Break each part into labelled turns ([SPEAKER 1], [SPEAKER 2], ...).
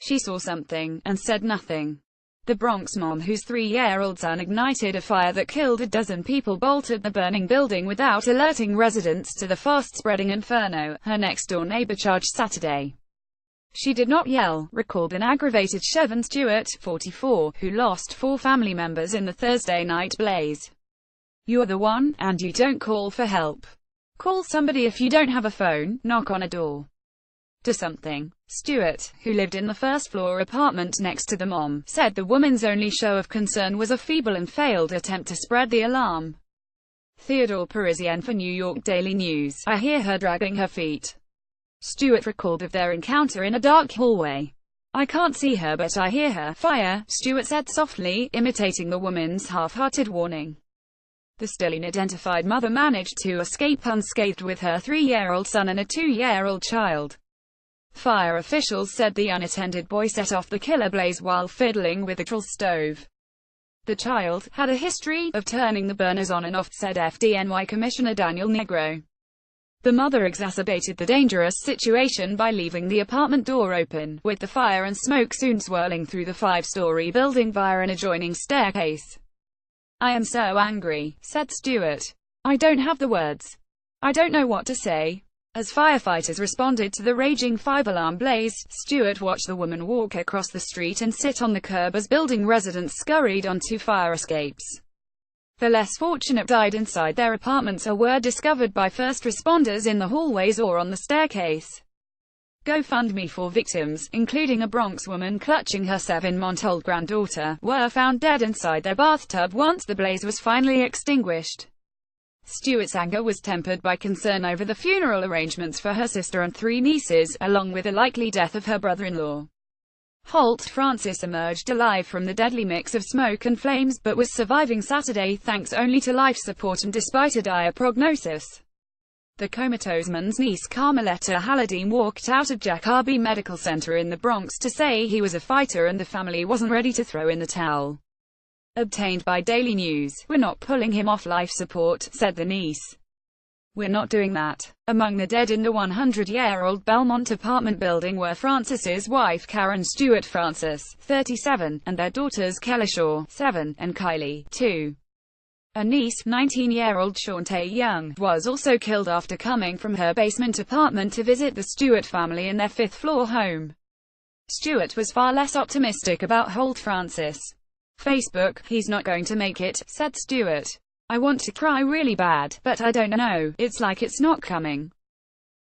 [SPEAKER 1] She saw something, and said nothing. The Bronx mom, whose 3-year-old son ignited a fire that killed a dozen people, bolted the burning building without alerting residents to the fast-spreading inferno, her next-door neighbor charged Saturday. She did not yell, recalled an aggravated Chevron Stewart, 44, who lost 4 family members in the Thursday night blaze. "You're the one, and you don't call for help. Call somebody if you don't have a phone, knock on a door. Do something." Stewart, who lived in the first-floor apartment next to the mom, said the woman's only show of concern was a feeble and failed attempt to spread the alarm. Theodore Parisian for New York Daily News. "I hear her dragging her feet." Stewart recalled of their encounter in a dark hallway. "I can't see her but I hear her. Fire," Stewart said softly, imitating the woman's half-hearted warning. The still unidentified mother managed to escape unscathed with her 3-year-old son and a 2-year-old child. Fire officials said the unattended boy set off the killer blaze while fiddling with a petrol stove. The child had a history of turning the burners on and off, said FDNY Commissioner Daniel Negro. The mother exacerbated the dangerous situation by leaving the apartment door open, with the fire and smoke soon swirling through the 5-story building via an adjoining staircase. "I am so angry," said Stewart. "I don't have the words. I don't know what to say." As firefighters responded to the raging 5-alarm blaze, Stewart watched the woman walk across the street and sit on the curb as building residents scurried onto fire escapes. The less fortunate died inside their apartments or were discovered by first responders in the hallways or on the staircase. GoFundMe for victims, including a Bronx woman clutching her 7-month-old granddaughter, were found dead inside their bathtub once the blaze was finally extinguished. Stewart's anger was tempered by concern over the funeral arrangements for her sister and 3 nieces, along with the likely death of her brother-in-law. Holt Francis emerged alive from the deadly mix of smoke and flames, but was surviving Saturday thanks only to life support and despite a dire prognosis. The comatose man's niece Carmeletta Halladine walked out of Jacobi Medical Center in the Bronx to say he was a fighter and the family wasn't ready to throw in the towel. Obtained by Daily News. "We're not pulling him off life support," said the niece. "We're not doing that." Among the dead in the 100-year-old Belmont apartment building were Francis's wife Karen Stewart Francis, 37, and their daughters Kellishaw, 7, and Kylie, 2. A niece, 19-year-old Shawntae Young, was also killed after coming from her basement apartment to visit the Stewart family in their 5th-floor home. Stewart was far less optimistic about Holt Francis. Facebook, "He's not going to make it," said Stewart. "I want to cry really bad, but I don't know, it's like it's not coming.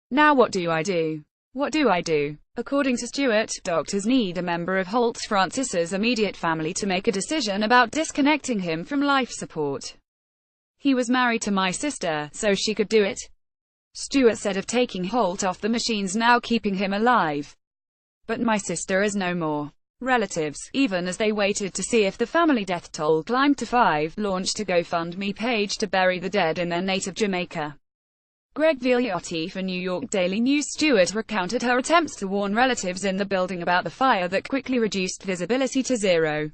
[SPEAKER 1] Now what do I do? What do I do?" According to Stewart, doctors need a member of Holt Francis's immediate family to make a decision about disconnecting him from life support. "He was married to my sister, so she could do it." Stewart said of taking Holt off the machines now keeping him alive. "But my sister is no more." Relatives, even as they waited to see if the family death toll climbed to 5, launched a GoFundMe page to bury the dead in their native Jamaica. Greg Vigliotti for New York Daily News. Stewart recounted her attempts to warn relatives in the building about the fire that quickly reduced visibility to 0.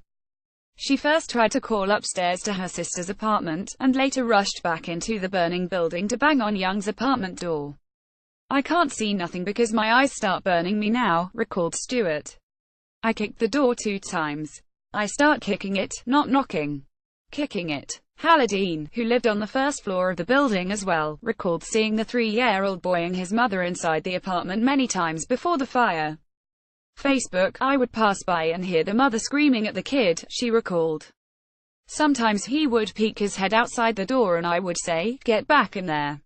[SPEAKER 1] She first tried to call upstairs to her sister's apartment, and later rushed back into the burning building to bang on Young's apartment door. "I can't see nothing because my eyes start burning me now," recalled Stewart. "I kicked the door 2 times. I start kicking it, not knocking. Kicking it." Halladine, who lived on the 1st floor of the building as well, recalled seeing the 3-year-old boy and his mother inside the apartment many times before the fire. Facebook, "I would pass by and hear the mother screaming at the kid," she recalled. "Sometimes he would peek his head outside the door and I would say, 'Get back in there.'"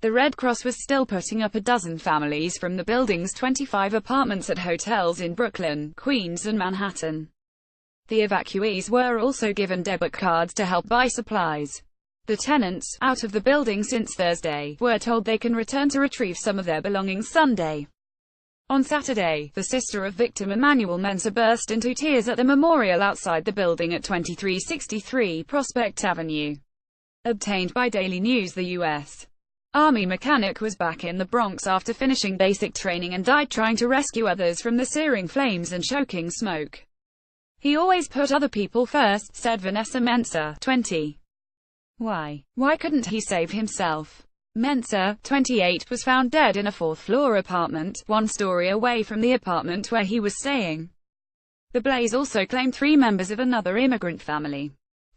[SPEAKER 1] The Red Cross was still putting up a dozen families from the building's 25 apartments at hotels in Brooklyn, Queens and Manhattan. The evacuees were also given debit cards to help buy supplies. The tenants, out of the building since Thursday, were told they can return to retrieve some of their belongings Sunday. On Saturday, the sister of victim Emmanuel Mensah burst into tears at the memorial outside the building at 2363 Prospect Avenue. Obtained by Daily News. The U.S. Army mechanic was back in the Bronx after finishing basic training and died trying to rescue others from the searing flames and choking smoke. "He always put other people first," said Vanessa Mensah, 20. Why couldn't he save himself? Mensah, 28, was found dead in a 4th-floor apartment, 1 story away from the apartment where he was staying. The blaze also claimed 3 members of another immigrant family.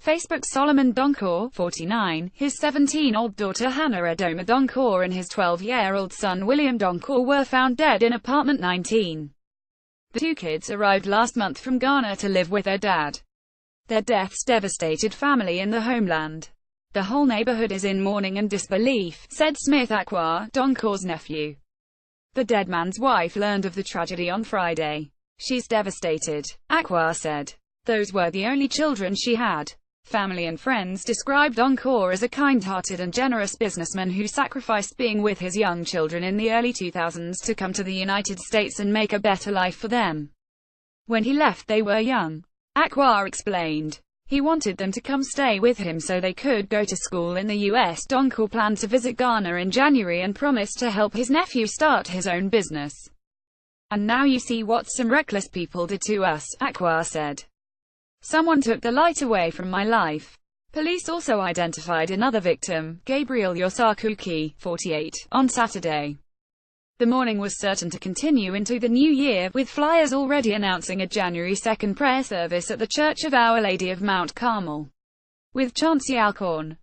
[SPEAKER 1] Facebook's Solomon Donkor, 49, his 17-year-old daughter Hannah Edoma Donkor and his 12-year-old son William Donkor were found dead in apartment 19. The 2 kids arrived last month from Ghana to live with their dad. Their deaths devastated family in the homeland. The whole neighborhood is in mourning and disbelief, said Smith Akwa, Donkor's nephew. The dead man's wife learned of the tragedy on Friday. She's devastated, Akwa said. Those were the only children she had. Family and friends described Donkor as a kind-hearted and generous businessman who sacrificed being with his young children in the early 2000s to come to the United States and make a better life for them. When he left they were young, Akwa explained. He wanted them to come stay with him so they could go to school in the U.S. Donkor planned to visit Ghana in January and promised to help his nephew start his own business. And now you see what some reckless people did to us, Akwa said. Someone took the light away from my life. Police also identified another victim, Gabriel Yosakuki, 48, on Saturday. The mourning was certain to continue into the new year, with flyers already announcing a January 2 prayer service at the Church of Our Lady of Mount Carmel, with Chauncey Alcorn,